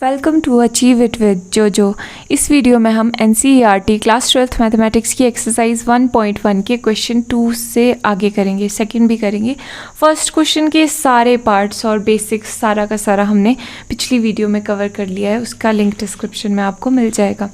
Welcome to achieve it with Jojo. इस video में हम NCERT क्लास 12th मैथमेटिक्स की एक्सरसाइज 1.1 के क्वेश्चन 2 से आगे करेंगे, सेकंड भी करेंगे। फर्स्ट क्वेश्चन के सारे पार्ट्स और बेसिक्स सारा का सारा हमने पिछली वीडियो में कवर कर लिया है, उसका लिंक डिस्क्रिप्शन में आपको मिल जाएगा।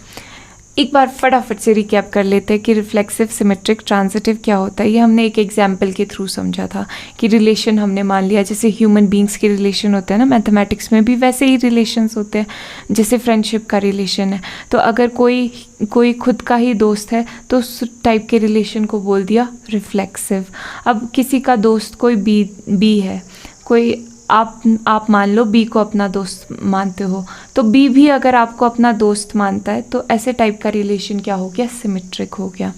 एक बार फटाफट से रिकैप कर लेते हैं कि रिफ्लेक्सिव, सिमेट्रिक, ट्रांजिटिव क्या होता है। ये हमने एक एग्जाम्पल के थ्रू समझा था कि रिलेशन हमने मान लिया, जैसे ह्यूमन बींग्स के रिलेशन होते हैं ना मैथमेटिक्स में भी वैसे ही रिलेशंस होते हैं, जैसे फ्रेंडशिप का रिलेशन है। तो अगर कोई खुद का ही दोस्त है तो उस टाइप के रिलेशन को बोल दिया रिफ्लेक्सिव। अब किसी का दोस्त कोई बी है, कोई आप मान लो बी को अपना दोस्त मानते हो, तो बी भी अगर आपको अपना दोस्त मानता है तो ऐसे टाइप का रिलेशन क्या हो गया, सिमेट्रिक हो गया।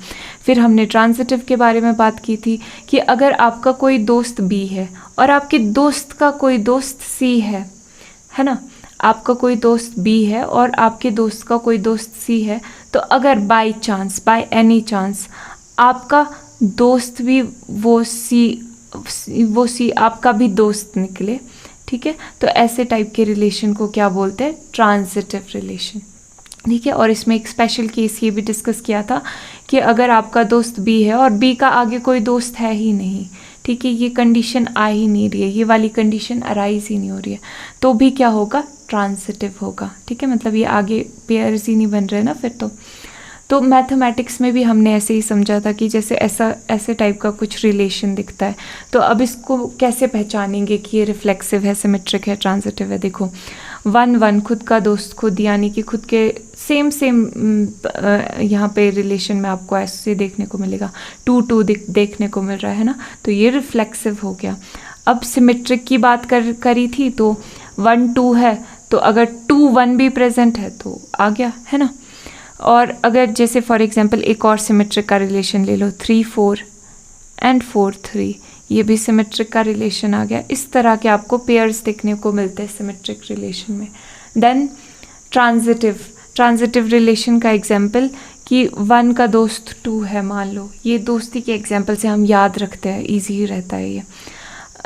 फिर हमने ट्रांजिटिव के बारे में बात की थी कि अगर आपका कोई दोस्त बी है और आपके दोस्त का कोई दोस्त सी है ना, आपका कोई दोस्त बी है और आपके दोस्त का कोई दोस्त सी है, तो अगर बाय एनी चांस आपका दोस्त भी वो सी आपका भी दोस्त निकले, ठीक है, तो ऐसे टाइप के रिलेशन को क्या बोलते हैं, ट्रांजिटिव रिलेशन। ठीक है, और इसमें एक स्पेशल केस ये भी डिस्कस किया था कि अगर आपका दोस्त बी है और बी का आगे कोई दोस्त है ही नहीं, ठीक है, ये कंडीशन आ ही नहीं रही है, ये वाली कंडीशन अराइज ही नहीं हो रही है, तो भी क्या होगा, ट्रांजिटिव होगा। ठीक है, मतलब ये आगे पेयर्स ही नहीं बन रहे ना फिर तो मैथमेटिक्स में भी हमने ऐसे ही समझा था कि जैसे ऐसे टाइप का कुछ रिलेशन दिखता है, तो अब इसको कैसे पहचानेंगे कि ये रिफ्लेक्सिव है, सिमेट्रिक है, ट्रांजिटिव है। देखो 1 खुद का दोस्त खुद, यानी कि खुद के सेम यहाँ पे रिलेशन में आपको ऐसे देखने को मिलेगा, 2 देखने को मिल रहा है ना, तो ये रिफ्लेक्सिव हो गया। अब सिमेट्रिक की बात करी थी तो 1 2 है, तो अगर 2 1 भी प्रेजेंट है तो आ गया, है ना। और अगर जैसे फॉर एग्जांपल एक और सिमेट्रिक का रिलेशन ले लो, 3 4 एंड 4 3, ये भी सिमेट्रिक का रिलेशन आ गया। इस तरह के आपको पेयर्स देखने को मिलते हैं सिमेट्रिक रिलेशन में। देन ट्रांजिटिव रिलेशन का एग्जांपल कि 1 का दोस्त 2 है मान लो, ये दोस्ती के एग्जांपल से हम याद रखते हैं, ईजी रहता है ये।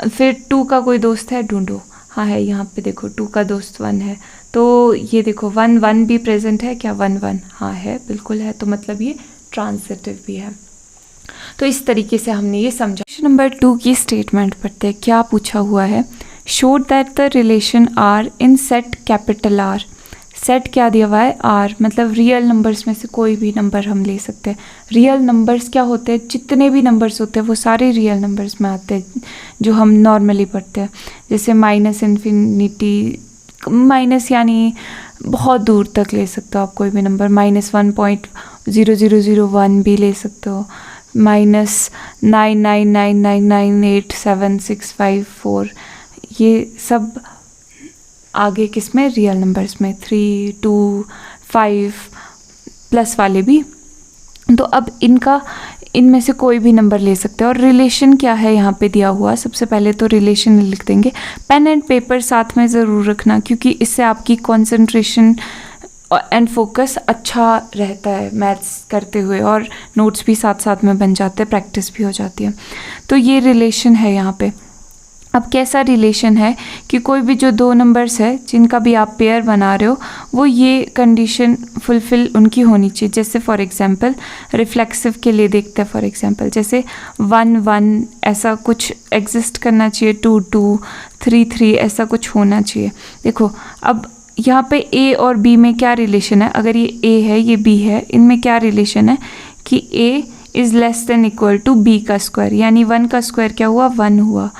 फिर 2 का कोई दोस्त है, ढूंढो, हाँ है यहाँ पे देखो, 2 का दोस्त 1 है, तो ये देखो 1 भी प्रेजेंट है क्या, 1 हाँ है, बिल्कुल है, तो मतलब ये ट्रांजिटिव भी है। तो इस तरीके से हमने ये समझा। क्वेश्चन नंबर 2 की स्टेटमेंट पढ़ते हैं। क्या पूछा हुआ है, show that the relation R in set capital R. Set क्या दिया हुआ है, आर, मतलब रियल नंबर्स में से कोई भी नंबर हम ले सकते हैं। रियल नंबर्स क्या होते हैं, जितने भी नंबर्स होते हैं वो सारे रियल नंबर्स में आते हैं जो हम नॉर्मली पढ़ते हैं, जैसे -∞, माइनस यानी बहुत दूर तक ले सकते हो आप कोई भी नंबर, -1.00001 भी ले सकते हो, -99999987654, ये सब आगे किस में, रियल नंबर्स में, 3 2 5 प्लस वाले भी। तो अब इनमें से कोई भी नंबर ले सकते हैं। और रिलेशन क्या है यहाँ पे दिया हुआ, सबसे पहले तो रिलेशन लिख देंगे। पेन एंड पेपर साथ में ज़रूर रखना, क्योंकि इससे आपकी कंसंट्रेशन एंड फोकस अच्छा रहता है मैथ्स करते हुए, और नोट्स भी साथ साथ में बन जाते हैं, प्रैक्टिस भी हो जाती है। तो ये रिलेशन है यहाँ पे। अब कैसा रिलेशन है कि कोई भी जो 2 नंबर्स है जिनका भी आप पेयर बना रहे हो, वो ये कंडीशन फुलफिल उनकी होनी चाहिए। जैसे फॉर एग्जांपल रिफ्लेक्सिव के लिए देखते हैं, फॉर एग्जांपल जैसे 1 1 ऐसा कुछ एग्जिस्ट करना चाहिए, 2 2 3 3 ऐसा कुछ होना चाहिए। देखो अब यहाँ पे ए और बी में क्या रिलेशन है, अगर ये ए है ये बी है, इनमें क्या रिलेशन है कि A is less than equal to B का स्क्वायर, यानी 1 का स्क्वायर क्या हुआ, 1 हुआ।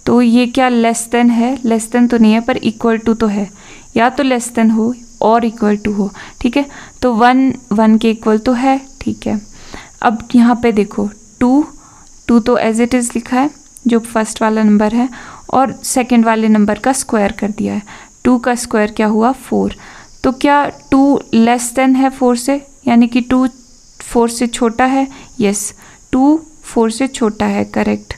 तो ये क्या लेस देन है, लेस देन तो नहीं है पर इक्वल टू तो है, या तो लेस देन हो और इक्वल टू हो, ठीक है। तो 1 1 के इक्वल तो है, ठीक है। अब यहाँ पे देखो 2 तो एज इट इज़ लिखा है जो फर्स्ट वाला नंबर है, और सेकंड वाले नंबर का स्क्वायर कर दिया है। 2 का स्क्वायर क्या हुआ, 4। तो क्या 2 लेस देन है 4 से, यानी कि 2 4 से छोटा है, यस 2 4 से छोटा है, करेक्ट,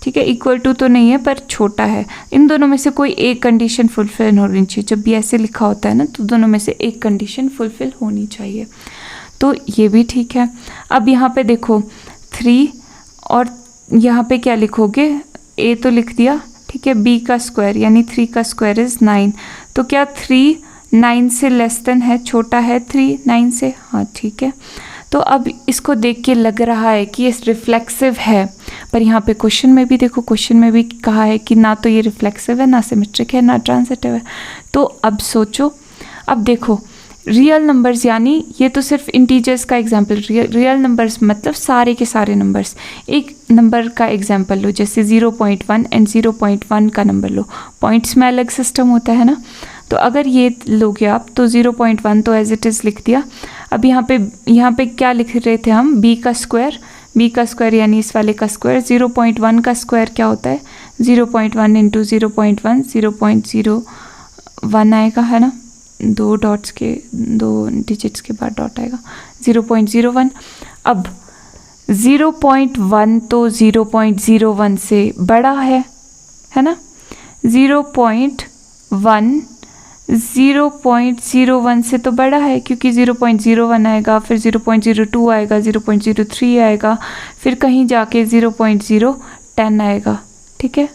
ठीक है। इक्वल टू तो नहीं है पर छोटा है। इन दोनों में से कोई एक कंडीशन फुलफिल होनी चाहिए। जब भी ऐसे लिखा होता है ना, तो दोनों में से एक कंडीशन फुलफिल होनी चाहिए, तो ये भी ठीक है। अब यहाँ पे देखो 3, और यहाँ पे क्या लिखोगे, ए तो लिख दिया, ठीक है, बी का स्क्वायर यानी 3 का स्क्वायर इज़ 9, तो क्या 3 9 से लेस देन है, छोटा है 3 9 से, हाँ ठीक है। तो अब इसको देख के लग रहा है कि ये रिफ्लेक्सिव है, पर यहाँ पे क्वेश्चन में भी देखो, क्वेश्चन में भी कहा है कि ना तो ये रिफ्लेक्सिव है, ना सिमेट्रिक है, ना ट्रांजिटिव है। तो अब सोचो, अब देखो रियल नंबर्स, यानी ये तो सिर्फ इंटीजर्स का एग्जाम्पल, रियल नंबर्स मतलब सारे के सारे नंबर्स। एक नंबर का एग्जाम्पल लो, जैसे 0.1 एंड 0.1 का नंबर लो, पॉइंट्स में अलग सिस्टम होता है ना। तो अगर ये लोगे आप तो 0.1 तो एज इट इज़ लिख दिया। अब यहाँ पे क्या लिख रहे थे हम, b का स्क्वायर यानी इस वाले का स्क्वायर। 0.1 का स्क्वायर क्या होता है, 0.1 इंटू 0.1 0.01 आएगा, है ना, 2 डिजिट्स के बाद डॉट आएगा, 0.01। अब 0.1 तो 0.01 से बड़ा है ना। 0.1 0.01 से तो बड़ा है, क्योंकि 0.01 आएगा, फिर 0.02 आएगा, 0.03 आएगा, फिर कहीं जाके 0.010 आएगा, ठीक है,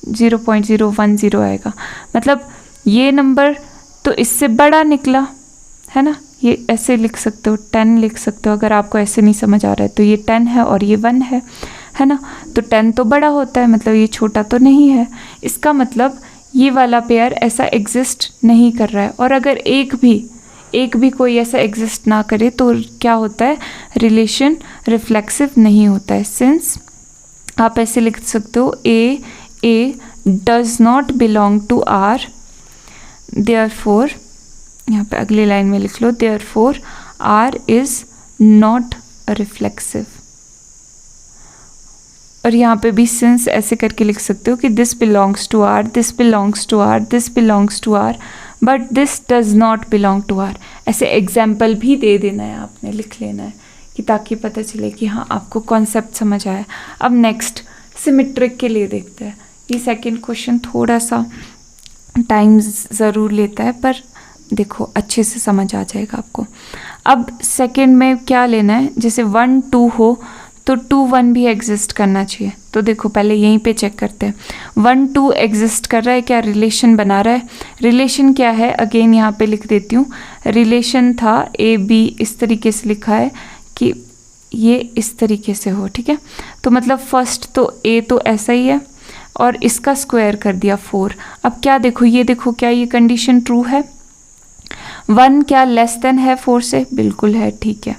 0.010 आएगा। मतलब ये नंबर तो इससे बड़ा निकला, है ना। ये ऐसे लिख सकते हो, 10 लिख सकते हो। अगर आपको ऐसे नहीं समझ आ रहा है तो ये 10 है और ये 1 है ना। तो 10 तो बड़ा होता है, मतलब ये छोटा तो नहीं है। इसका मतलब ये वाला पेयर ऐसा एग्जिस्ट नहीं कर रहा है। और अगर एक भी कोई ऐसा एग्जिस्ट ना करे तो क्या होता है, रिलेशन रिफ्लेक्सिव नहीं होता है। सिंस आप ऐसे लिख सकते हो, A does not belong to R, therefore, यहाँ पे अगली लाइन में लिख लो, therefore R is not reflexive. और यहाँ पे भी सिंस ऐसे करके लिख सकते हो कि this belongs to R, this belongs to R, this belongs to R, but this does not belong to R. ऐसे एग्जाम्पल भी दे देना है, आपने लिख लेना है, कि ताकि पता चले कि हाँ आपको कॉन्सेप्ट समझ आया। अब नेक्स्ट सिमेट्रिक के लिए देखते हैं। ये सेकंड क्वेश्चन थोड़ा सा टाइम ज़रूर लेता है, पर देखो अच्छे से समझ आ जाएगा आपको। अब सेकंड में क्या लेना है, जैसे 1 2 हो तो 2 1 भी एग्जिस्ट करना चाहिए। तो देखो पहले यहीं पे चेक करते हैं, 1 2 एग्जिस्ट कर रहा है, क्या रिलेशन बना रहा है। रिलेशन क्या है, अगेन यहाँ पे लिख देती हूँ। रिलेशन था AB, इस तरीके से लिखा है कि ये इस तरीके से हो, ठीक है। तो मतलब फर्स्ट तो A तो ऐसा ही है और इसका स्क्वायर कर दिया 4। अब क्या देखो, ये देखो क्या ये कंडीशन ट्रू है। 1 क्या लेस देन है 4 से, बिल्कुल है, ठीक है,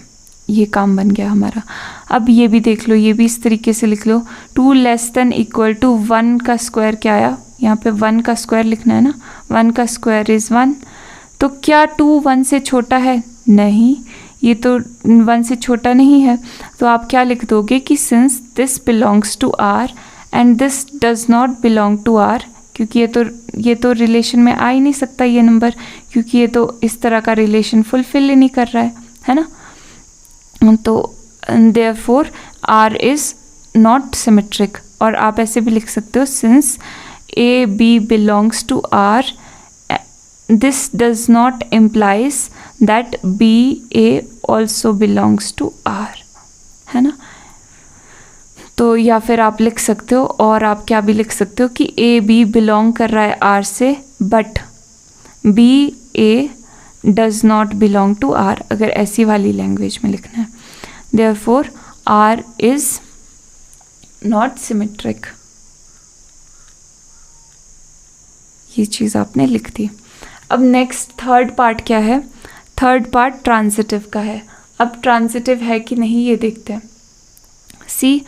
ये काम बन गया हमारा। अब ये भी देख लो, ये भी इस तरीके से लिख लो, 2 लेस देन इक्वल टू 1 का स्क्वायर क्या आया, यहाँ पे 1 का स्क्वायर लिखना है ना, 1 का स्क्वायर इज़ 1। तो क्या 2 1 से छोटा है, नहीं, ये तो 1 से छोटा नहीं है। तो आप क्या लिख दोगे कि since this belongs to R and this does not belong to R, क्योंकि ये तो रिलेशन में आ ही नहीं सकता ये नंबर, क्योंकि ये तो इस तरह का रिलेशन फुलफिल ही नहीं कर रहा है ना। तो therefore R is not symmetric. और आप ऐसे भी लिख सकते हो, since A B belongs to R, this does not implies that B A also belongs to R, है ना। तो या फिर आप लिख सकते हो, और आप क्या भी लिख सकते हो कि ए बी बिलोंग कर रहा है आर से, but B A does not belong to R, अगर ऐसी वाली लैंग्वेज में लिखना है। Therefore R is not symmetric, ये चीज़ आपने लिख दी। अब नेक्स्ट थर्ड पार्ट क्या है, थर्ड पार्ट ट्रांजिटिव का है। अब ट्रांजिटिव है कि नहीं ये देखते हैं। सी,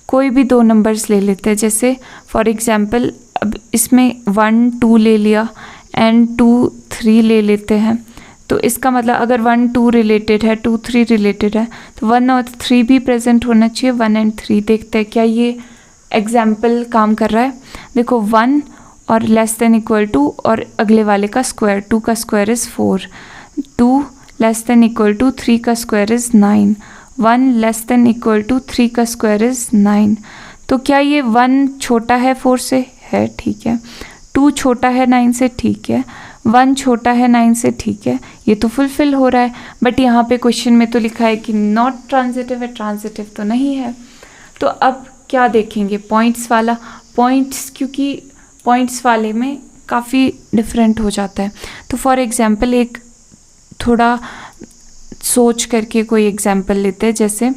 कोई भी 2 नंबर्स ले लेते हैं, जैसे फॉर एग्जांपल अब इसमें 1 2 ले लिया एंड 2 3 ले लेते हैं। तो इसका मतलब अगर 1 2 रिलेटेड है, 2 3 रिलेटेड है, तो 1 और 3 भी प्रेजेंट होना चाहिए, 1 एंड 3। देखते हैं क्या ये एग्जाम्पल काम कर रहा है। देखो 1 और लेस देन इक्वल टू, और अगले वाले का स्क्वायर, 2 का square is 4, 2 less than equal to 3 का square is 9, 1 less than equal to 3 का स्क्वायर इज़ 9। तो क्या ये 1 छोटा है 4 से, है, ठीक है। 2 छोटा है 9 से, ठीक है। 1 छोटा है 9 से, ठीक है, ये तो फुलफिल हो रहा है। बट यहाँ पे क्वेश्चन में तो लिखा है कि नॉट ट्रांजिटिव है, ट्रांजिटिव तो नहीं है। तो अब क्या देखेंगे, पॉइंट्स वाला, पॉइंट्स, क्योंकि पॉइंट्स वाले में काफ़ी डिफरेंट हो जाता है। तो फॉर एग्ज़ाम्पल एक थोड़ा सोच करके कोई एग्ज़ाम्पल लेते हैं, जैसे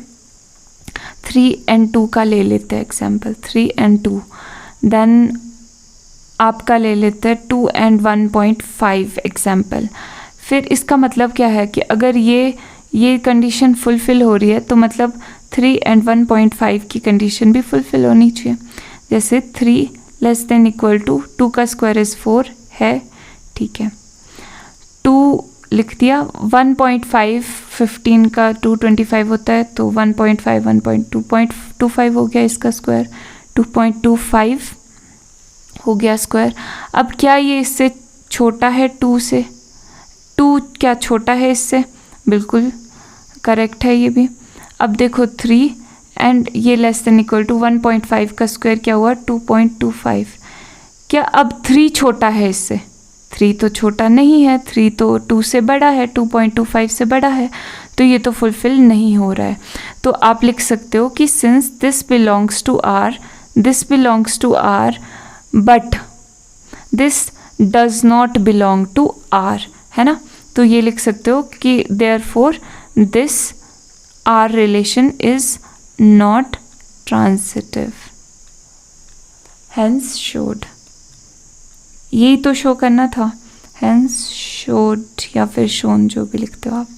3 and 2 का ले लेते हैं एग्ज़ाम्पल, 3 and 2, देन आपका ले लेते हैं 2 and 1.5 एग्ज़ाम्पल। फिर इसका मतलब क्या है कि अगर ये कंडीशन फुलफ़िल हो रही है तो मतलब 3 and 1.5 की कंडीशन भी फुलफ़िल होनी चाहिए। जैसे 3 लेस देन इक्वल टू 2 का स्क्वायर इज़ 4 है, ठीक है, 2 लिख दिया। 1.5 15 का 225 होता है, तो 1.5 1.2.25 हो गया, इसका स्क्वायर 2.25 हो गया स्क्वायर। अब क्या ये इससे छोटा है 2 से? 2 क्या छोटा है इससे? बिल्कुल करेक्ट है ये भी। अब देखो 3 एंड ये लेस देन इक्वल टू 1.5 का स्क्वायर क्या हुआ? 2.25। क्या अब 3 छोटा है इससे? 3 तो छोटा नहीं है, 3 तो 2 से बड़ा है, 2.25 से बड़ा है, तो ये तो फुलफिल नहीं हो रहा है। तो आप लिख सकते हो कि since this belongs to R, this belongs to R, but this does not belong to R, है ना। तो ये लिख सकते हो कि therefore this R relation is not transitive, hence showed. यही तो शो करना था, हेंस शोड या फिर शोन, जो भी लिखते हो आप।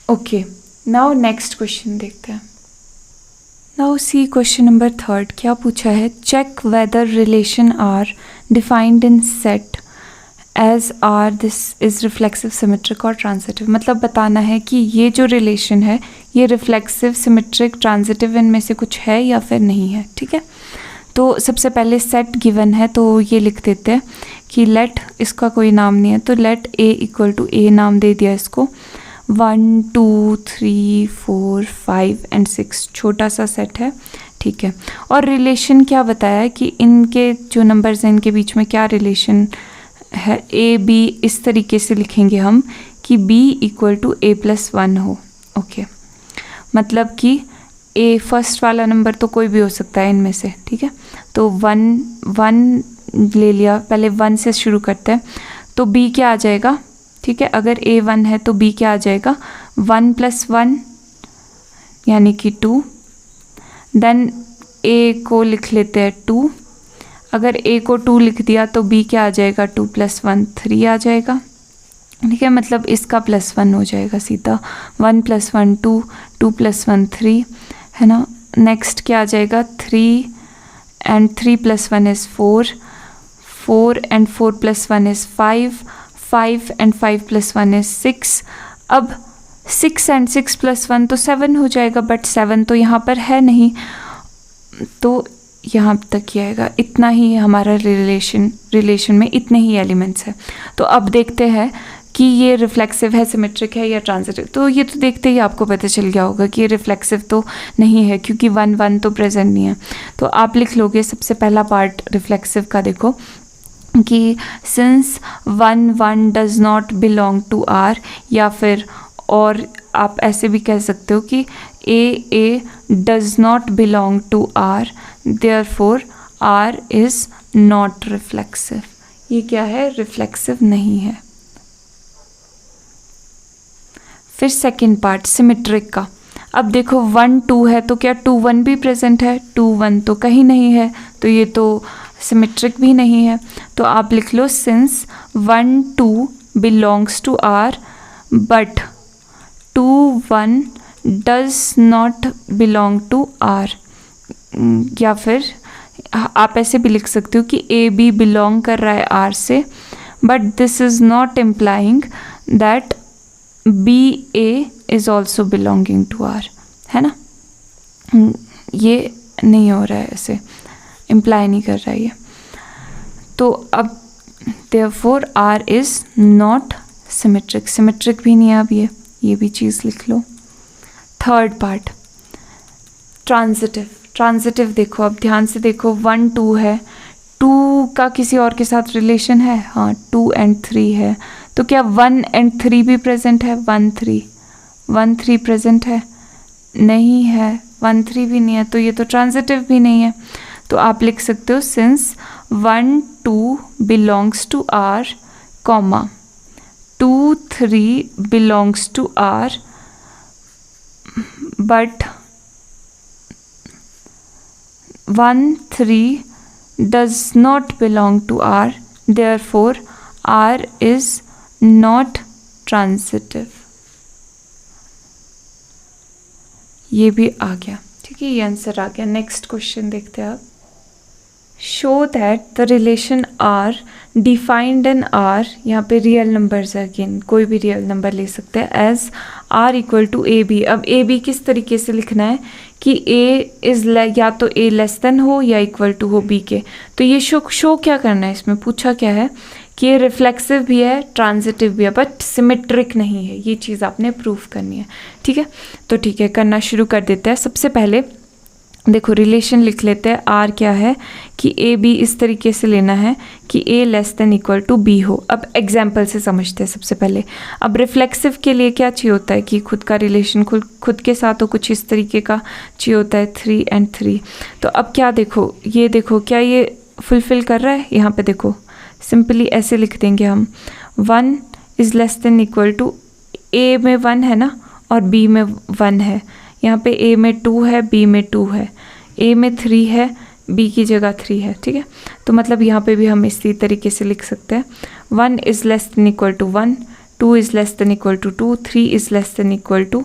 ओके, नाउ नेक्स्ट क्वेश्चन देखते हैं। नाउ सी क्वेश्चन नंबर 3 क्या पूछा है? Check whether relation R defined in set as R this is reflexive, symmetric और ट्रांजिटिव। मतलब बताना है कि ये जो रिलेशन है ये रिफ्लेक्सिव, सिमेट्रिक, ट्रांजिटिव इनमें से कुछ है या फिर नहीं है, ठीक है। तो सबसे पहले सेट गिवन है, तो ये लिख देते हैं कि लेट, इसका कोई नाम नहीं है, तो लेट ए इक्वल टू ए नाम दे दिया इसको। 1 2 3 4 5 एंड 6 छोटा सा सेट है, ठीक है। और रिलेशन क्या बताया है कि इनके जो नंबर्स हैं इनके बीच में क्या रिलेशन है? ए बी, इस तरीके से लिखेंगे हम कि B equal to A plus 1 हो, ओके। मतलब कि ए फर्स्ट वाला नंबर तो कोई भी हो सकता है इनमें से, ठीक है। तो 1 ले लिया, पहले 1 से शुरू करते हैं, तो बी क्या आ जाएगा, ठीक है। अगर ए 1 है तो बी क्या आ जाएगा? 1 + 1 यानी कि 2। देन ए को लिख लेते हैं 2। अगर ए को 2 लिख दिया तो बी क्या आ जाएगा? 2 + 1 3 आ जाएगा, ठीक है। मतलब इसका +1 हो जाएगा सीधा, 1 + 1 2, 2 + 1 3, है ना। नेक्स्ट क्या आ जाएगा? 3 and 3 + 1 is 4, 4 and 4 + 1 is 5, 5 and 5 + 1 is 6। अब 6 and 6 + 1 तो 7 हो जाएगा, बट 7 तो यहाँ पर है नहीं, तो यहाँ तक ही आएगा। इतना ही हमारा रिलेशन में इतने ही एलिमेंट्स हैं। तो अब देखते हैं कि ये रिफ्लेक्सिव है, सिमेट्रिक है या ट्रांजिटिव। तो ये तो देखते ही आपको पता चल गया होगा कि ये रिफ्लेक्सिव तो नहीं है, क्योंकि 1 1 तो प्रेजेंट नहीं है। तो आप लिख लोगे सबसे पहला पार्ट रिफ्लेक्सिव का, देखो कि since 1 1 does not belong to R, या फिर और आप ऐसे भी कह सकते हो कि A does not belong to R, therefore R is not reflexive. ये क्या है? रिफ्लेक्सिव नहीं है। फिर सेकंड पार्ट सिमेट्रिक का। अब देखो 1 2 है तो क्या 2 1 भी प्रेजेंट है? 2 1 तो कहीं नहीं है, तो ये तो सिमेट्रिक भी नहीं है। तो आप लिख लो since 1 2 belongs to R but 2 1 does not belong to R. या फिर आप ऐसे भी लिख सकते हो कि ए बी बिलोंग कर रहा है आर से, but this is not implying that B A is also belonging to R, है ना। ये नहीं हो रहा है, ऐसे इम्प्लाई नहीं कर रहा है ये। तो अब therefore R is not symmetric, symmetric भी नहीं है। अब ये भी चीज़ लिख लो। Third part transitive. ट्रांजिटिव देखो, अब ध्यान से देखो, 1 2 है, 2 का किसी और के साथ रिलेशन है? हाँ, 2 and 3 है। तो क्या 1 and 3 भी प्रेजेंट है? 1 3 प्रेजेंट है? नहीं है, 1 3 भी नहीं है, तो ये तो ट्रांजिटिव भी नहीं है। तो आप लिख सकते हो since 1 2 belongs to R, comma 2 3 belongs to R, but 1 3 does not belong to R, therefore R is not transitive। ये भी आ गया, ठीक है, ये आंसर आ गया। नेक्स्ट क्वेश्चन देखते हैं आप। Show that the relation R defined in R, यहाँ पे रियल नंबर्स है, अगेन कोई भी रियल नंबर ले सकते हैं, as R equal to A B. अब ए बी किस तरीके से लिखना है कि ए इज या तो ए लेस देन हो या इक्वल टू हो बी के। तो ये शो क्या करना है, इसमें पूछा क्या है कि ये रिफ्लेक्सिव भी है, ट्रांजिटिव भी है, बट सिमेट्रिक नहीं है। ये चीज़ आपने प्रूव करनी है, ठीक है। तो ठीक है, करना शुरू कर देते हैं। सबसे पहले देखो रिलेशन लिख लेते हैं। आर क्या है कि ए बी इस तरीके से लेना है कि A less than equal to B हो। अब एग्जाम्पल से समझते हैं सबसे पहले। अब रिफ्लेक्सिव के लिए क्या चाहिए होता है कि खुद का रिलेशन खुद के साथ हो, कुछ इस तरीके का चाहिए होता है, 3 and 3। तो अब क्या देखो, ये देखो क्या ये फुलफिल कर रहा है। यहाँ पे देखो सिंपली ऐसे लिख देंगे हम, 1 is less than equal to, A में 1 है ना और बी में 1 है। यहाँ पे ए में 2 है, बी में 2 है, ए में 3 है, बी की जगह 3 है, ठीक है। तो मतलब यहाँ पे भी हम इसी तरीके से लिख सकते हैं, 1 is less than equal to 1, 2 is less than equal to 2, 3 is less than equal to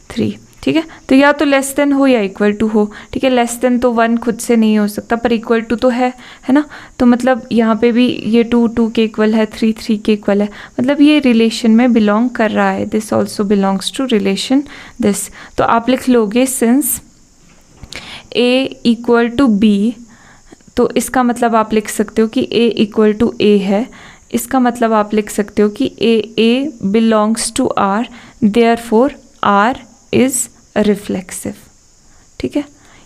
3, ठीक है। तो या तो लेस देन हो या इक्वल टू हो, ठीक है। लेस देन तो 1 खुद से नहीं हो सकता, पर इक्वल टू तो है ना। तो मतलब यहाँ पे भी ये 2 2 के इक्वल है, 3 3 के इक्वल है, मतलब ये रिलेशन में बिलोंग कर रहा है। This also belongs to relation this. तो आप लिख लोगे since A equal to B, तो इसका मतलब आप लिख सकते हो कि ए इक्वल टू ए है। इसका मतलब आप लिख सकते हो कि A belongs to R, therefore R is reflexive, ठीक है।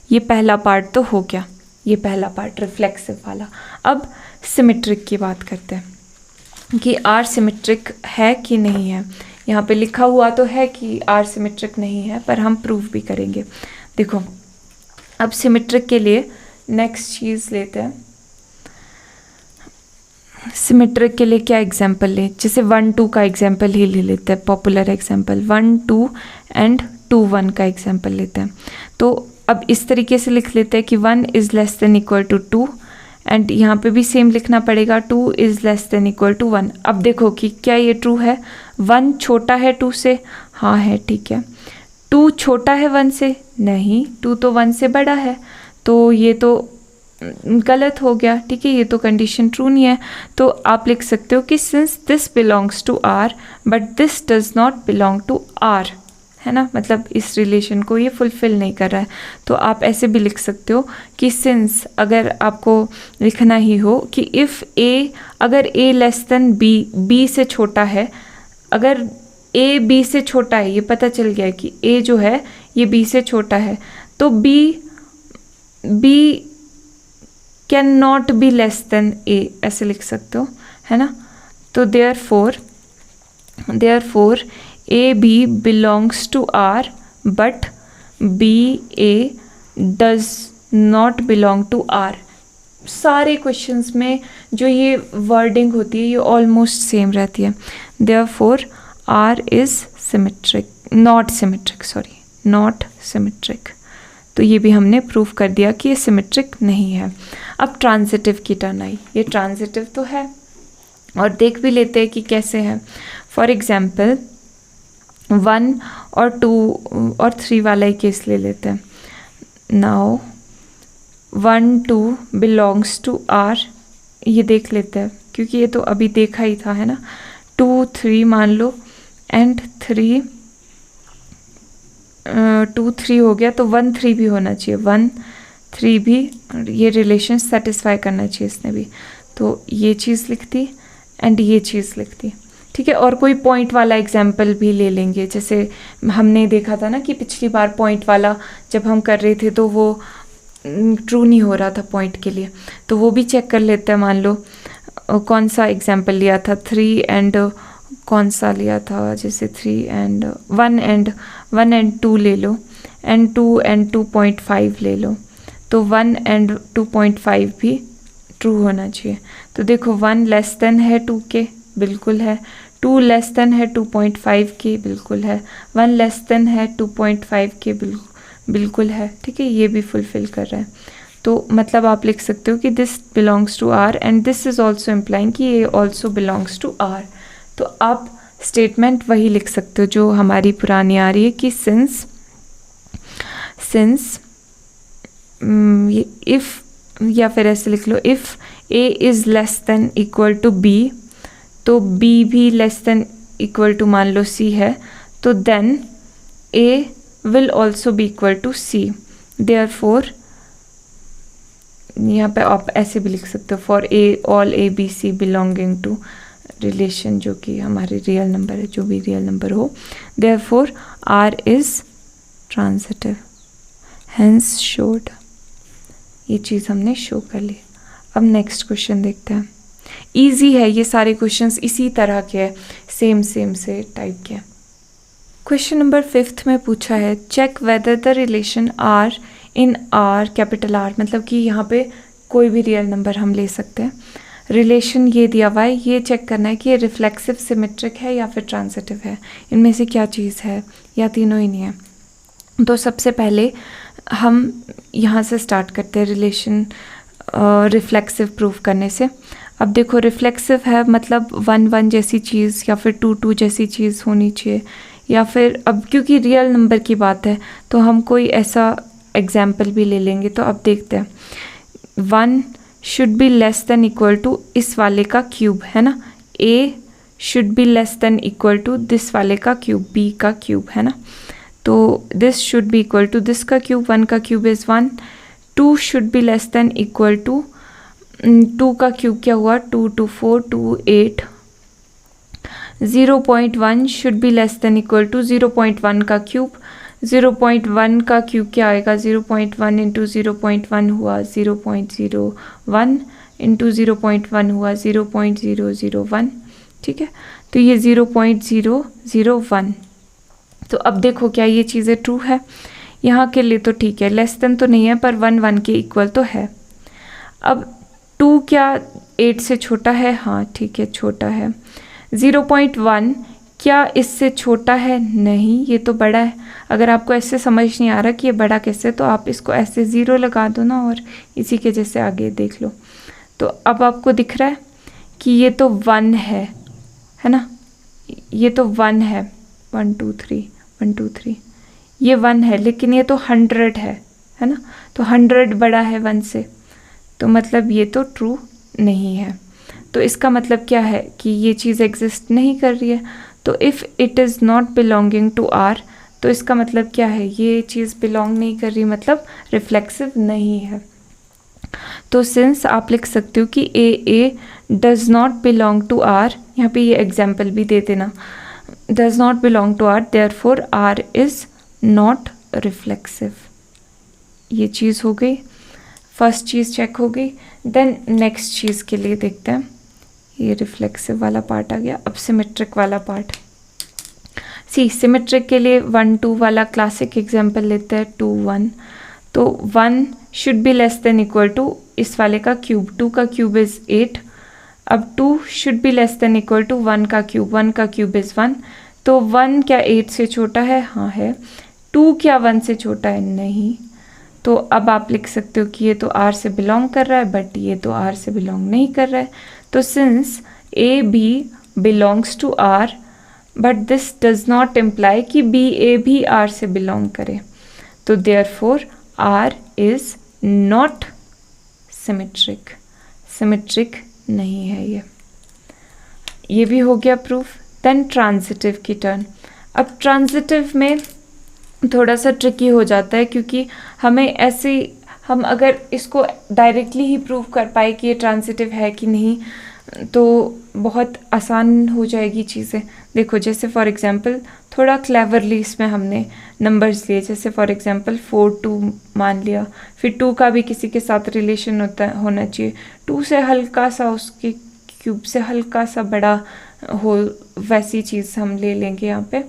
ये पहला पार्ट तो हो गया, ये पहला पार्ट रिफ्लेक्सिव वाला। अब सिमेट्रिक की बात करते हैं कि आर सिमेट्रिक है कि नहीं है। यहाँ पे लिखा हुआ तो है कि आर सिमेट्रिक नहीं है, पर हम प्रूव भी करेंगे। देखो अब सिमेट्रिक के लिए नेक्स्ट चीज़ लेते हैं। सिमेट्रिक के लिए क्या एग्जाम्पल लें, जैसे 1 2 का एग्जाम्पल ही ले लेते हैं, पॉपुलर एग्जाम्पल 1 2 एंड 2 1 का एग्जाम्पल लेते हैं। तो अब इस तरीके से लिख लेते हैं कि 1 is less than equal to 2, and यहाँ पे भी सेम लिखना पड़ेगा, 2 is less than equal to 1। अब देखो कि क्या ये ट्रू है, 1 छोटा है 2 से, हाँ है, ठीक है। 2 छोटा है 1 से, नहीं, 2 तो 1 से बड़ा है, तो ये तो गलत हो गया, ठीक है, ये तो कंडीशन ट्रू नहीं है। तो आप लिख सकते हो कि since this belongs to R but this does not belong to R, है ना, मतलब इस रिलेशन को ये फुलफिल नहीं कर रहा है। तो आप ऐसे भी लिख सकते हो कि सिंस, अगर आपको लिखना ही हो कि इफ़ ए, अगर ए लेस देन बी, बी से छोटा है, अगर ए बी से छोटा है, ये पता चल गया कि ए जो है ये बी से छोटा है, तो B can not be less than A, ऐसे लिख सकते हो, है ना। तो therefore A B belongs to R but B A does not belong to R. सारे क्वेश्चंस में जो ये वर्डिंग होती है ये ऑलमोस्ट सेम रहती है। Therefore R is symmetric, not symmetric. तो ये भी हमने प्रूव कर दिया कि ये सिमेट्रिक नहीं है। अब ट्रांजिटिव की टर्न आई, ये ट्रांजिटिव तो है और देख भी लेते हैं कि कैसे है। फॉर एग्जाम्पल 1 और 2 और 3 वाला ही केस ले लेते हैं। नाउ 1 2 बिलोंग्स टू आर, ये देख लेते हैं क्योंकि ये तो अभी देखा ही था, है ना। 2 3 मान लो एंड 3 2 3 हो गया, तो 1 3 भी होना चाहिए, 1 3 भी ये रिलेशन सेटिस्फाई करना चाहिए इसने भी। तो ये चीज़ लिखती एंड ये चीज़ लिखती, ठीक है। और कोई पॉइंट वाला एग्जाम्पल भी ले लेंगे, जैसे हमने देखा था ना कि पिछली बार पॉइंट वाला जब हम कर रहे थे तो वो ट्रू नहीं हो रहा था पॉइंट के लिए, तो वो भी चेक कर लेते हैं। मान लो कौन सा एग्जाम्पल लिया था, 3 एंड कौन सा लिया था, जैसे 3 एंड 1 एंड 2 ले लो, एंड 2 एंड 2.5 ले लो, तो 1 एंड 2.5 भी ट्रू होना चाहिए। तो देखो 1 लेस देन है 2 के, बिल्कुल है। 2 लेस देन है 2.5 के, बिल्कुल है। 1 लेस देन है 2.5 के, बिल्कुल है। ठीक है, ये भी फुलफिल कर रहा है। तो मतलब आप लिख सकते हो कि this belongs to R and this is also implying कि ये ऑल्सो बिलोंग्स टू आर। तो आप स्टेटमेंट वही लिख सकते हो जो हमारी पुरानी आ रही है कि सिंस इफ़, या फिर ऐसे लिख लो, if A is less than equal to B, तो बी भी लेस देन इक्वल टू मान लो सी है, तो then A will also be equal to C. Therefore यहाँ पे आप ऐसे भी लिख सकते हो for A all A B C belonging to relation, जो कि हमारे रियल नंबर है, जो भी रियल नंबर हो। Therefore R is transitive, hence showed. ये चीज़ हमने शो कर ली। अब नेक्स्ट क्वेश्चन देखते हैं। इजी है, ये सारे क्वेश्चंस इसी तरह के हैं, सेम से टाइप के। क्वेश्चन नंबर 5 में पूछा है check whether the relation R in R, capital R, मतलब कि यहाँ पे कोई भी रियल नंबर हम ले सकते हैं। रिलेशन ये दिया हुआ है, ये चेक करना है कि ये रिफ्लेक्सिव, सिमेट्रिक है या फिर ट्रांजिटिव है, इनमें से क्या चीज़ है, या तीनों ही नहीं है। तो सबसे पहले हम यहाँ से स्टार्ट करते हैं रिलेशन रिफ्लेक्सिव प्रूफ करने से। अब देखो रिफ्लेक्सिव है मतलब 1 1 जैसी चीज़ या फिर 2 2 जैसी चीज़ होनी चाहिए, या फिर अब क्योंकि रियल नंबर की बात है तो हम कोई ऐसा एग्जाम्पल भी ले लेंगे। तो अब देखते हैं 1 should be less than equal to इस वाले का क्यूब, है ना। A should be less than equal to this वाले का क्यूब, बी का क्यूब, है ना। तो this should be equal to this का क्यूब, 1 का cube is 1। 2 should be less than equal to 2 का क्यूब क्या हुआ, 2 2 4 2 8। 0.1 should be less than equal to 0.1 का क्यूब, 0.1 का क्यूब क्या आएगा, 0.1 इंटू 0.1 हुआ 0.01 इंटू 0.1 हुआ 0.001। ठीक है, तो ये 0.001। तो अब देखो क्या ये चीज़ें ट्रू है, यहाँ के लिए तो ठीक है, लेस देन तो नहीं है पर 1 1 के इक्वल तो है। अब 2 क्या 8 से छोटा है, हाँ ठीक है छोटा है। 0.1 क्या इससे छोटा है, नहीं ये तो बड़ा है। अगर आपको ऐसे समझ नहीं आ रहा कि ये बड़ा कैसे, तो आप इसको ऐसे 0 लगा दो ना और इसी के जैसे आगे देख लो। तो अब आपको दिख रहा है कि ये तो 1 है ना, ये तो 1 है, 1 2 3 1 2 3, ये 1 है, लेकिन ये तो 100 है ना। तो 100 बड़ा है 1 से, तो मतलब ये तो ट्रू नहीं है। तो इसका मतलब क्या है कि ये चीज़ एग्जिस्ट नहीं कर रही है। तो if it is not belonging to R, तो इसका मतलब क्या है, ये चीज़ बिलोंग नहीं कर रही, मतलब रिफ्लेक्सिव नहीं है। तो सिंस आप लिख सकते हो कि A does not belong to R, यहाँ पे ये एग्जाम्पल भी दे देना, does not belong to R, therefore R is not reflexive. ये चीज़ हो गई, फर्स्ट चीज़ चेक हो गई। देन नेक्स्ट चीज़ के लिए देखते हैं, ये रिफ्लेक्सिव वाला पार्ट आ गया। अब सिमेट्रिक वाला पार्ट, सिमेट्रिक के लिए 1 2 वाला क्लासिक एग्जांपल लेते हैं, 2 1। तो 1 should be less than equal to इस वाले का क्यूब, 2 का क्यूब इज़ 8। अब 2 should be less than equal to 1 का क्यूब, 1 का क्यूब इज़ 1। तो 1 क्या 8 से छोटा है, हाँ है। 2 क्या 1 से छोटा है, नहीं। तो अब आप लिख सकते हो कि ये तो R से बिलोंग कर रहा है, बट ये तो R से बिलोंग नहीं कर रहा है। तो since A B belongs to R, but this does not imply कि B A भी R से बिलोंग करे, तो therefore R is not symmetric, symmetric नहीं है ये भी हो गया प्रूफ। देन ट्रांजिटिव की टर्न। अब ट्रांजिटिव में थोड़ा सा ट्रिकी हो जाता है, क्योंकि हमें ऐसे, हम अगर इसको डायरेक्टली ही प्रूव कर पाए कि ये ट्रांजिटिव है कि नहीं, तो बहुत आसान हो जाएगी चीज़ें। देखो जैसे फॉर एग्जांपल थोड़ा क्लेवरली इसमें हमने नंबर्स लिए, जैसे फॉर एग्जांपल 4 2 मान लिया, फिर 2 का भी किसी के साथ रिलेशन होना चाहिए, 2 से हल्का सा, उसके क्यूब से हल्का सा बड़ा हो, वैसी चीज़ हम ले लेंगे यहाँ पे।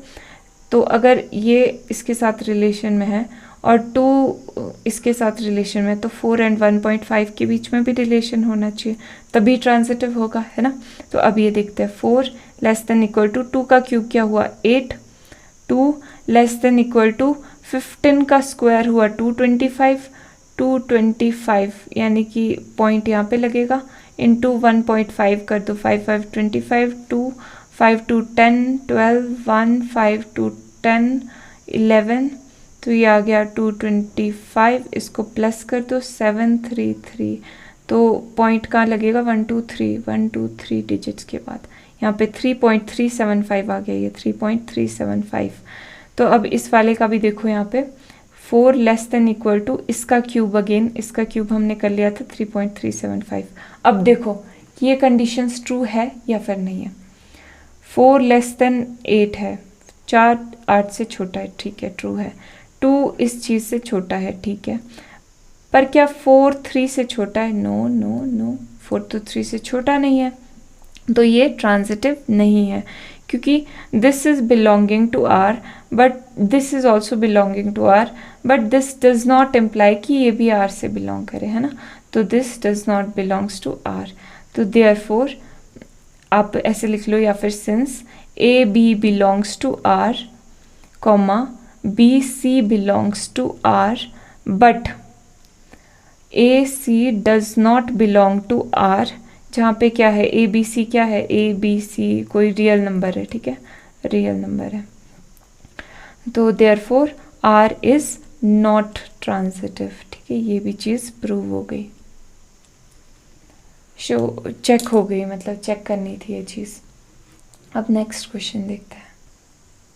तो अगर ये इसके साथ रिलेशन में है और 2 इसके साथ रिलेशन में, तो 4 एंड 1.5 के बीच में भी रिलेशन होना चाहिए, तभी ट्रांजिटिव होगा, है ना। तो अब ये देखते हैं, 4 लेस देन इक्वल टू 2 का क्यूब क्या हुआ 8, 2 लेस देन इक्वल टू 15 का स्क्वायर हुआ 225, 225 यानी कि पॉइंट यहाँ पे लगेगा, इंटू 1.5 कर दो, 5 5 25, 2 5 2 10 12 1 5 2 10 11, तो ये आ गया 225, इसको प्लस कर दो 7 3 3, तो पॉइंट कहाँ लगेगा 1 2 3 डिजिट्स के बाद, यहाँ पे 3.375 आ गया, ये 3.375। तो अब इस वाले का भी देखो, यहाँ पे 4 लेस देन इक्वल टू इसका क्यूब, अगेन इसका क्यूब हमने कर लिया था 3.375। अब देखो कि ये कंडीशंस ट्रू है या फिर नहीं है। 4 लेस देन 8 है, 4 8 से छोटा है, ठीक है ट्रू है। 2 इस चीज़ से छोटा है, ठीक है, पर क्या 4 3 से छोटा है? नो नो नो, 4 तो 3 से छोटा नहीं है, तो ये ट्रांजिटिव नहीं है, क्योंकि this is belonging to R but this is also belonging to R, but this does not imply कि ये भी आर से बिलोंग करे, है ना। तो this does not belongs to R, तो देयरफॉर आप ऐसे लिख लो, या फिर since A B belongs to R comma B C belongs to R but A C does not belong to R, जहाँ पे क्या है ए बी सी, क्या है ए बी सी कोई रियल नंबर है, ठीक है, रियल नंबर है, तो therefore R is not transitive, ठीक है, ये भी चीज़ प्रूव हो गई, शो चेक हो गई, मतलब चेक करनी थी ये चीज़। अब नेक्स्ट क्वेश्चन देखते हैं।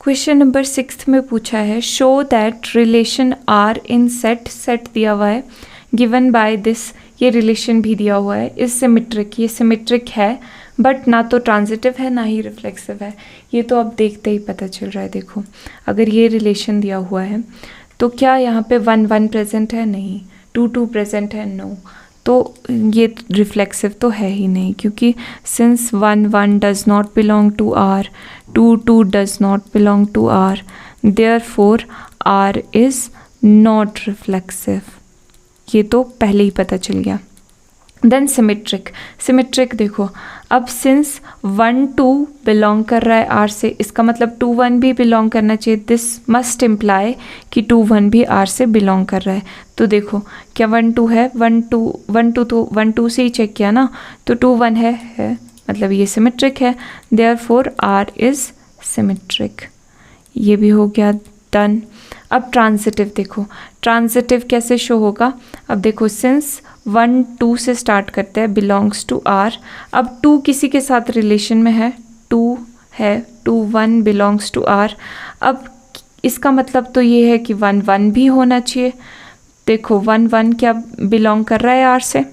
क्वेश्चन नंबर 6 में पूछा है, show that relation R in set, set दिया हुआ है गिवन बाय दिस, ये रिलेशन भी दिया हुआ है, इज सिमेट्रिक, ये सिमेट्रिक है बट ना तो ट्रांजिटिव है ना ही रिफ्लेक्सिव है, ये तो अब देखते ही पता चल रहा है। देखो अगर ये रिलेशन दिया हुआ है तो क्या यहाँ पे 1 1 प्रेजेंट है? नहीं। 2 2 प्रेजेंट है? नो। तो ये रिफ्लेक्सिव तो है ही नहीं, क्योंकि since 1 1 does not belong to R, 2 2 does not belong to R, therefore R is not reflexive, ये तो पहले ही पता चल गया। देन सिमेट्रिक, सिमेट्रिक देखो, अब सिंस 1 2 बिलोंग कर रहा है आर से, इसका मतलब 2 1 भी बिलोंग करना चाहिए, दिस मस्ट इम्प्लाई कि 2 1 भी आर से बिलोंग कर रहा है। तो देखो क्या 1 2 है, 1 2 तो 1 2 से ही चेक किया ना, तो 2 1 है, मतलब ये सिमेट्रिक है, देयरफॉर आर इज सिमेट्रिक, ये भी हो गया डन। अब ट्रांजिटिव देखो, ट्रांजिटिव कैसे शो होगा, अब देखो सिंस 1 2 से स्टार्ट करते हैं, बिलोंग्स टू आर, अब 2 किसी के साथ रिलेशन में है, 2 है, 2 1 बिलोंग्स टू आर, अब इसका मतलब तो ये है कि 1 1 भी होना चाहिए। देखो 1 1 क्या बिलोंग कर रहा है आर से?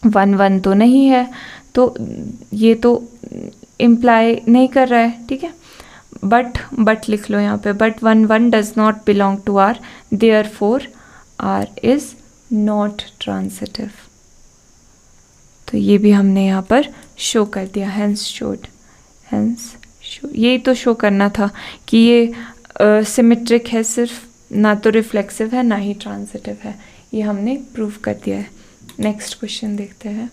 1 1 तो नहीं है, तो ये तो इम्प्लाई नहीं कर रहा है, ठीक है, बट लिख लो यहाँ पे, but 1 1 does not belong to R, therefore R is not transitive, तो ये भी हमने यहाँ पर शो कर दिया, हेंस शो, यही तो शो करना था कि ये सिमेट्रिक है सिर्फ, ना तो रिफ्लेक्सिव है ना ही ट्रांजिटिव है, ये हमने प्रूव कर दिया है। नेक्स्ट क्वेश्चन देखते हैं।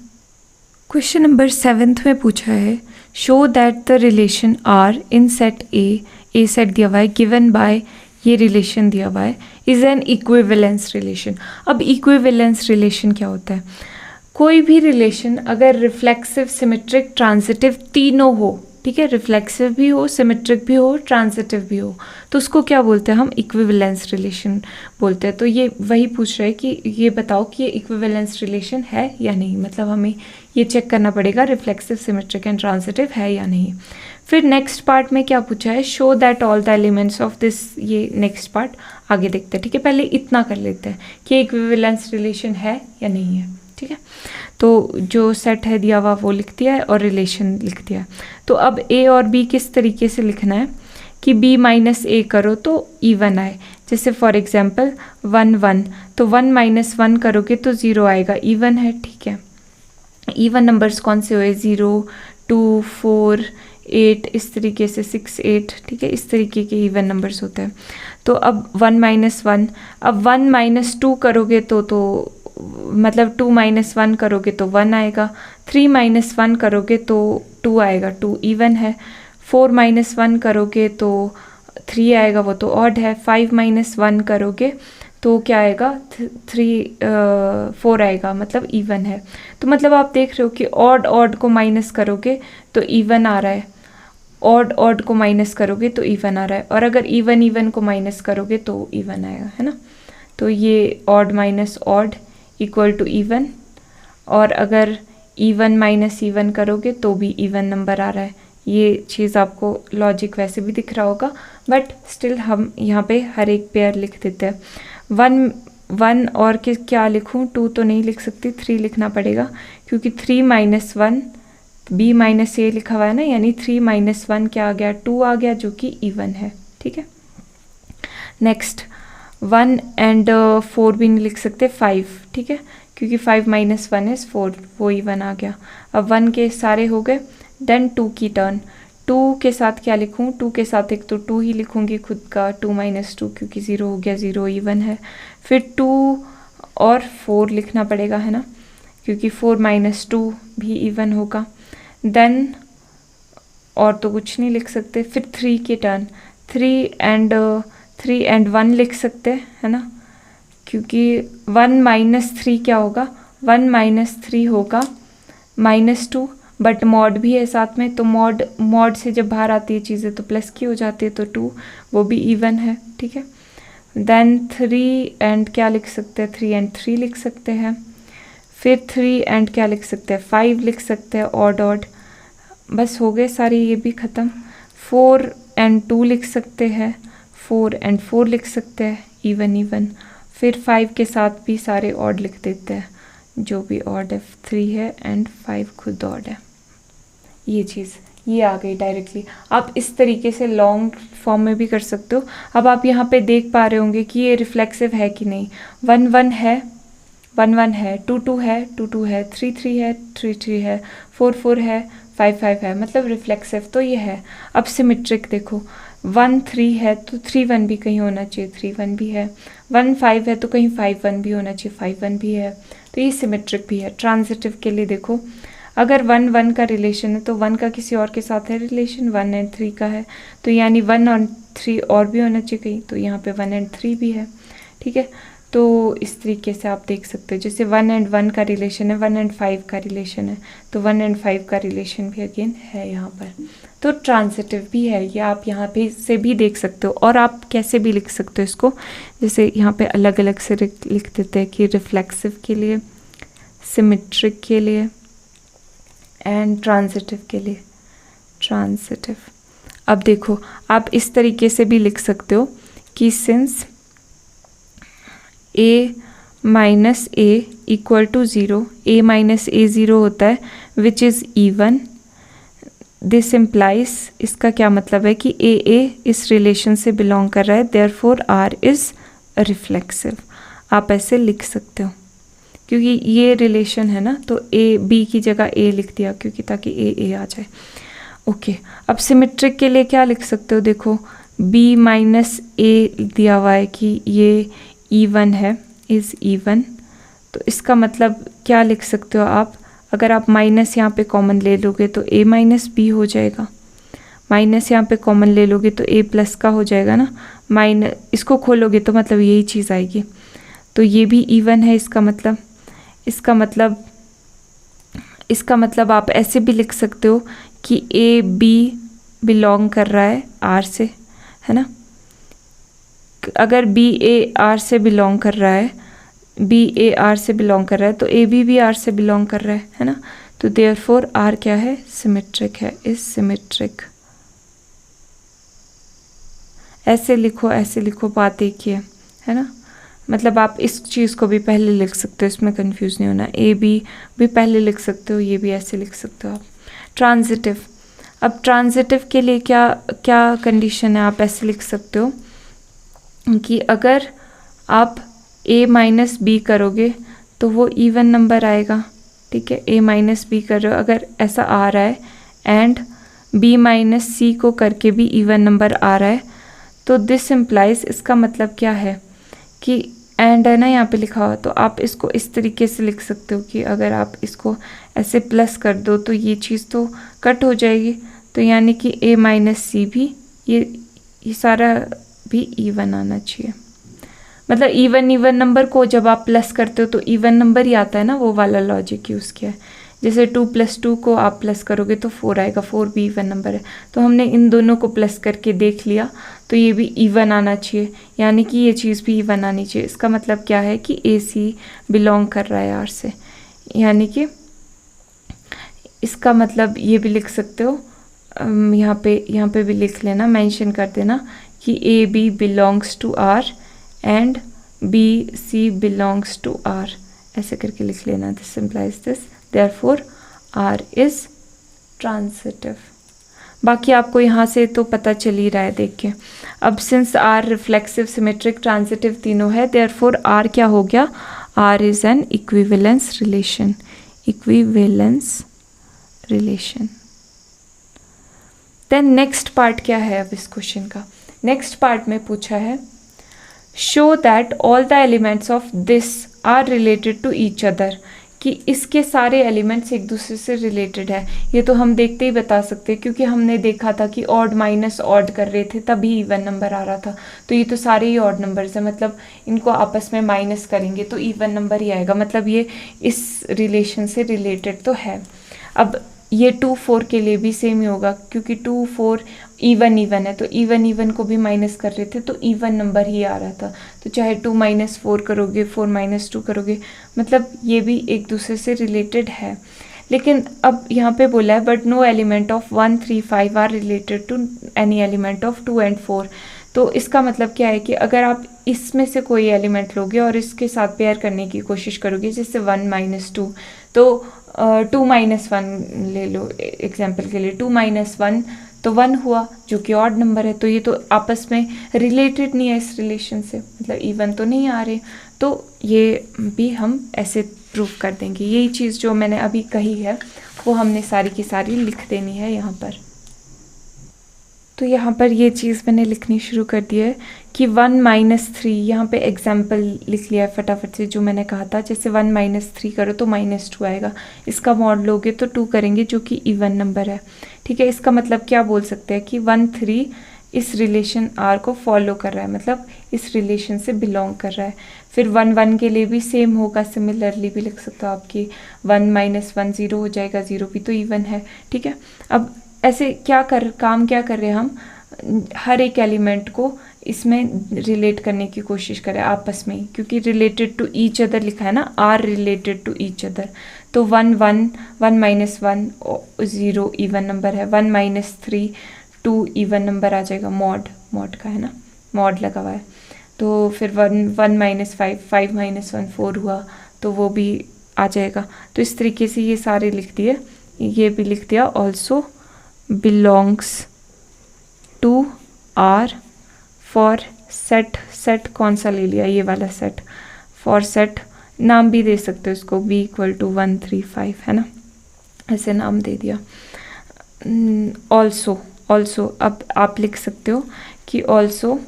क्वेश्चन नंबर 7 में पूछा है, show that the relation R in set A set दिया हुआ है, गिवन बाय, ये रिलेशन दिया हुआ है, इज एन इक्विवेलेंस रिलेशन। अब इक्विवेलेंस रिलेशन क्या होता है? कोई भी रिलेशन अगर रिफ्लेक्सिव, सिमेट्रिक, ट्रांजिटिव तीनों हो, ठीक है, रिफ्लेक्सिव भी हो, सिमेट्रिक भी हो, ट्रांजिटिव भी हो, तो उसको क्या बोलते हैं हम? इक्विवेलेंस रिलेशन बोलते हैं। तो ये वही पूछ रहा है कि ये बताओ कि ये इक्विवेलेंस रिलेशन है या नहीं, मतलब हमें ये चेक करना पड़ेगा रिफ्लेक्सिव, सिमेट्रिक एंड ट्रांजिटिव है या नहीं। फिर नेक्स्ट पार्ट में क्या पूछा है, show that all the elements of this, ये नेक्स्ट पार्ट आगे देखते हैं, ठीक है, पहले इतना कर लेते हैं कि इक्विवेलेंस रिलेशन है या नहीं है, ठीक है। तो जो सेट है दिया हुआ वो लिख दिया है और रिलेशन लिख दिया है। तो अब ए और बी किस तरीके से लिखना है कि b माइनस ए करो तो इवन आए, जैसे फॉर एग्जांपल 1 1, तो 1 माइनस 1 करोगे तो 0 आएगा, इवन है, ठीक है। इवन नंबर्स कौन से हुए? 0 2 4 8, इस तरीके से 6, 8, ठीक है, इस तरीके के इवन नंबर्स होते हैं। तो अब 1 - 1, अब 1 - 2 करोगे तो मतलब 2 - 1 करोगे तो 1 आएगा, 3 - 1 करोगे तो 2 आएगा, 2 इवन है। 4 - 1 करोगे तो 3 आएगा, वो तो ऑड है। 5 - 1 करोगे तो क्या आएगा, 4 आएगा, मतलब इवन है। तो मतलब आप देख रहे हो कि ऑड को माइनस करोगे तो इवन आ रहा है, ऑड को माइनस करोगे तो इवन आ रहा है, और अगर इवन को माइनस करोगे तो इवन आएगा, है ना। तो ये odd minus odd equal to even, और अगर इवन माइनस इवन करोगे तो भी इवन नंबर आ रहा है। ये चीज़ आपको लॉजिक वैसे भी दिख रहा होगा, बट स्टिल हम यहाँ पे हर एक पेयर लिख देते हैं। 1 और क्या लिखूँ, 2 तो नहीं लिख सकती, 3 लिखना पड़ेगा, क्योंकि 3 - 1 b - a लिखा हुआ है ना, यानी 3 - 1 क्या आ गया, 2 आ गया, जो कि इवन है, ठीक है। नेक्स्ट 1 and 4 भी नहीं लिख सकते, 5, ठीक है, क्योंकि 5 - 1 is 4, वो इवन आ गया। अब 1 के सारे हो गए, देन 2 की टर्न। 2 के साथ क्या लिखूँ, 2 के साथ एक तो 2 ही लिखूँगी खुद का, 2 - 2, क्योंकि 0 हो गया, 0 इवन है। फिर 2 और 4 लिखना पड़ेगा, है ना, क्योंकि 4 - 2 भी इवन होगा। देन और तो कुछ नहीं लिख सकते। फिर 3 की टर्न, 3 and 1 लिख सकते हैं, है ना, क्योंकि 1 - 3 क्या होगा, 1 - 3 होगा -2, बट मॉड भी है साथ में, तो मॉड से जब बाहर आती है चीज़ें तो प्लस की हो जाती है, तो 2 वो भी इवन है, ठीक है। देन 3 and क्या लिख सकते हैं, 3 and 3 लिख सकते हैं। फिर 3 and क्या लिख सकते हैं, 5 लिख सकते हैं, ऑड। बस हो गए सारे ये भी ख़त्म। 4 and 2 लिख सकते हैं, 4 and 4 लिख सकते हैं, इवन। फिर 5 के साथ भी सारे ऑड लिख देते हैं, जो भी ऑड है, 3 है एंड 5 खुद ऑड है। ये चीज़ ये आ गई डायरेक्टली। आप इस तरीके से लॉन्ग फॉर्म में भी कर सकते हो। अब आप यहाँ पे देख पा रहे होंगे कि ये रिफ्लेक्सिव है कि नहीं। 1 1 है, 1 1 है, 2 2 है, 2 2 है, 3 3 है, 3 3 है, 4 4 है, 5 5 है, मतलब रिफ्लेक्सिव तो ये है। अब सिमेट्रिक देखो, 1 3 है तो 3 1 भी कहीं होना चाहिए, 3 1 भी है। 1 5 है तो कहीं 5 1 भी होना चाहिए, 5 1 भी है, तो ये सिमेट्रिक भी है। ट्रांजिटिव के लिए देखो, अगर 1 1 का रिलेशन है तो 1 का किसी और के साथ है रिलेशन, 1 and 3 का है, तो यानी 1 और 3 और भी होना चाहिए कहीं, तो यहाँ पे 1 and 3 भी है, ठीक है। तो इस तरीके से आप देख सकते हो, जैसे 1 and 1 का रिलेशन है, 1 and 5 का रिलेशन है, तो 1 and 5 का रिलेशन भी अगेन है यहाँ पर, तो ट्रांजिटिव भी है। ये आप यहाँ पे से भी देख सकते हो, और आप कैसे भी लिख सकते हो इसको, जैसे यहाँ पे अलग अलग से लिख देते हैं कि रिफ्लेक्सिव के लिए, सिमेट्रिक के लिए एंड ट्रांजिटिव के लिए। ट्रांजिटिव, अब देखो आप इस तरीके से भी लिख सकते हो कि since a minus a equal to 0, a minus a 0 होता है which is even, this implies, इसका क्या मतलब है कि a इस रिलेशन से बिलोंग कर रहा है, देयरफॉर r इज़ रिफ्लेक्सिव। आप ऐसे लिख सकते हो, क्योंकि ये रिलेशन है ना, तो a b की जगह a लिख दिया, क्योंकि ताकि a आ जाए। ओके, अब सिमेट्रिक के लिए क्या लिख सकते हो, देखो b माइनस a दिया हुआ है कि ये इवन है, इज़ इवन, तो इसका मतलब क्या लिख सकते हो आप, अगर आप माइनस यहाँ पे कॉमन ले लोगे तो a माइनस बी हो जाएगा, माइनस यहाँ पे कॉमन ले लोगे तो a प्लस का हो जाएगा ना, माइनस इसको खोलोगे तो मतलब यही चीज़ आएगी, तो ये भी इवन है। इसका मतलब आप ऐसे भी लिख सकते हो कि a b बिलोंग कर रहा है r से, है ना। अगर b a r से बिलोंग कर रहा है, तो a b भी r से बिलोंग कर रहा है ना, तो देयरफॉर r क्या है, सिमेट्रिक है, इज सिमेट्रिक। ऐसे लिखो, बात एक ही है ना। मतलब आप इस चीज़ को भी पहले लिख सकते हो, इसमें कंफ्यूज नहीं होना, ए बी भी पहले लिख सकते हो, ये भी ऐसे लिख सकते हो आप। ट्रांजिटिव, अब ट्रांजिटिव के लिए क्या कंडीशन है, आप ऐसे लिख सकते हो कि अगर आप a माइनस बी करोगे तो वो इवन नंबर आएगा, ठीक है। a माइनस बी कर रहे हो, अगर ऐसा आ रहा है, एंड बी माइनस सी को करके भी इवन नंबर आ रहा है, तो दिस इम्प्लाइज, इसका मतलब क्या है कि एंड है ना यहाँ पे लिखा हुआ, तो आप इसको इस तरीके से लिख सकते हो कि अगर आप इसको ऐसे प्लस कर दो तो ये चीज़ तो कट हो जाएगी, तो यानी कि ए माइनस सी भी ये सारा भी इवन आना चाहिए। मतलब इवन नंबर को जब आप प्लस करते हो तो इवन नंबर ही आता है ना, वो वाला लॉजिक यूज़ किया है। जैसे 2+2 को आप प्लस करोगे तो 4 आएगा, 4 भी इवन नंबर है, तो हमने इन दोनों को प्लस करके देख लिया, तो ये भी इवन आना चाहिए, यानी कि ये चीज़ भी इवन आनी चाहिए। इसका मतलब क्या है कि ए सी बिलोंग कर रहा है आर से, यानी कि इसका मतलब ये भी लिख सकते हो, यहाँ पे भी लिख लेना, मेंशन कर देना कि A B belongs to R and B C belongs to R, ऐसे करके लिख लेना। This implies this, therefore R is transitive. बाकी आपको यहाँ से तो पता चल ही रहा है देख के। अब since R reflexive, symmetric, transitive तीनों है, देयरफॉर आर क्या हो गया, R is an equivalence relation, equivalence relation. Then next part क्या है अब इस क्वेश्चन का, नेक्स्ट पार्ट में पूछा है show that all the elements of this are related to each other, कि इसके सारे एलिमेंट्स एक दूसरे से रिलेटेड है। ये तो हम देखते ही बता सकते हैं, क्योंकि हमने देखा था कि ऑड माइनस ऑड कर रहे थे तभी इवन नंबर आ रहा था, तो ये तो सारे ही ऑड नंबर्स हैं, मतलब इनको आपस में माइनस करेंगे तो इवन नंबर ही आएगा, मतलब ये इस रिलेशन से रिलेटेड तो है। अब ये 2 4 के लिए भी सेम ही होगा, क्योंकि 2 4 इवन है, तो इवन को भी माइनस कर रहे थे तो इवन नंबर ही आ रहा था, तो चाहे 2 - 4 करोगे, 4 - 2 करोगे, मतलब ये भी एक दूसरे से रिलेटेड है। लेकिन अब यहाँ पे बोला है but no element of 1 3 5 are related to any element of 2 and 4। तो इसका मतलब क्या है कि अगर आप इसमें से कोई एलिमेंट लोगे और इसके साथ पेयर करने की कोशिश करोगे, जैसे 1 - 2, तो 2 - 1 ले लो एग्जाम्पल के लिए, 2 - 1 तो 1 हुआ, जो कि ऑड नंबर है, तो ये तो आपस में रिलेटेड नहीं है इस रिलेशन से, मतलब इवन तो नहीं आ रहे, तो ये भी हम ऐसे प्रूव कर देंगे। यही चीज़ जो मैंने अभी कही है वो हमने सारी की सारी लिख देनी है यहाँ पर। तो यहाँ पर ये चीज़ मैंने लिखनी शुरू कर दी है कि 1 - 3, यहाँ पे एग्जाम्पल लिख लिया है फटाफट से जो मैंने कहा था, जैसे 1 - 3 करो तो -2 आएगा, इसका मॉड लोगे तो 2 करेंगे जो कि इवन नंबर है, ठीक है। इसका मतलब क्या बोल सकते हैं कि 1 3 इस रिलेशन आर को फॉलो कर रहा है, मतलब इस रिलेशन से बिलोंग कर रहा है। फिर 1 1 के लिए भी सेम होगा, सिमिलरली भी लिख सकते हो आपकी 1 - 1 0 हो जाएगा, 0 भी तो इवन है, ठीक है। अब ऐसे काम क्या कर रहे हैं हम, हर एक एलिमेंट को इसमें रिलेट करने की कोशिश करें आपस में ही, क्योंकि रिलेटेड टू ईच अदर लिखा है ना, are related to each other, तो 1 1 1 - 1 0 इवन नंबर है, 1 - 3 2 इवन नंबर आ जाएगा, मॉड का है ना, मॉड लगा हुआ है, तो फिर 1 - 5 5 - 1 4 हुआ, तो वो भी आ जाएगा। तो इस तरीके से ये सारे लिख दिए, ये भी लिख दिया, also belongs to R for set कौन सा ले लिया, ये वाला सेट, फॉर सेट नाम भी दे सकते हो इसको, b = 1 3 5 है ना, ऐसे नाम दे दिया। ऑल्सो अब आप लिख सकते हो कि ऑल्सो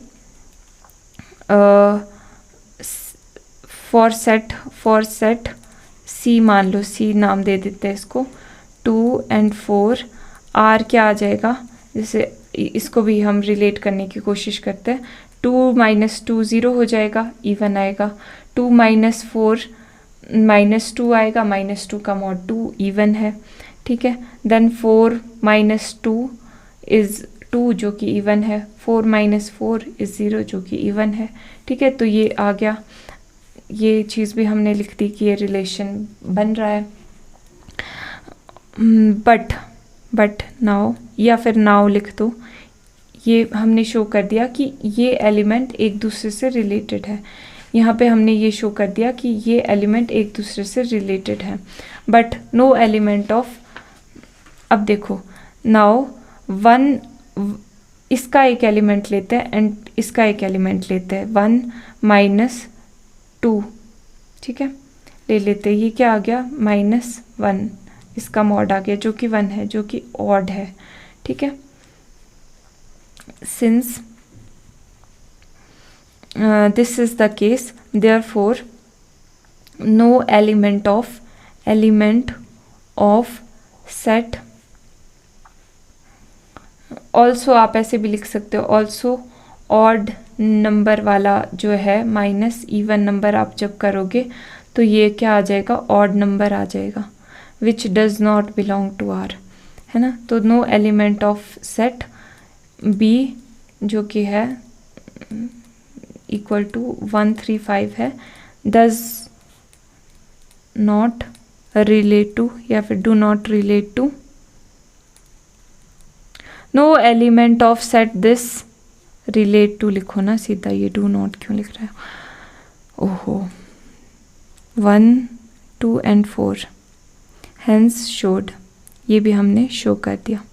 फॉर सेट c, मान लो c नाम दे देते हैं इसको, 2 and 4 r क्या आ जाएगा, जैसे इसको भी हम रिलेट करने की कोशिश करते हैं, 2 - 2 0 हो जाएगा, इवन आएगा, 2 - 4 -2 आएगा, -2 का मॉड 2 इवन है, ठीक है। देन 4 - 2 इज़ 2 जो कि इवन है, 4 - 4 इज़ 0 जो कि इवन है, ठीक है। तो ये आ गया, ये चीज़ भी हमने लिख दी कि ये रिलेशन बन रहा है। बट नाउ, या फिर नाउ लिख दो, ये हमने शो कर दिया कि ये एलिमेंट एक दूसरे से रिलेटेड है, यहाँ पे हमने ये शो कर दिया कि ये एलिमेंट एक दूसरे से रिलेटेड है, बट नो एलिमेंट ऑफ, अब देखो नाउ 1 इसका एक एलिमेंट लेते हैं एंड इसका एक एलिमेंट लेते हैं, 1 - 2, ठीक है, ले लेते हैं, ये क्या आ गया -1, इसका मॉड आ गया जो कि 1 है, जो कि ऑड है, ठीक है, since this is the case therefore no element of set, also आप ऐसे भी लिख सकते हो, ऑल्सो ऑड नंबर वाला जो है माइनस इवन नंबर आप जब करोगे तो ये क्या आ जाएगा, ऑड नंबर आ जाएगा, which does not belong to R, है ना। तो no element of set B जो कि है इक्वल टू 135 है, डज नॉट रिलेट टू या फिर do not relate to, no element of set this relate to लिखो ना सीधा, ये डू नॉट क्यों लिख रहा है, ओहो, 1, 2 and 4 हेंस शोड, ये भी हमने शो कर दिया।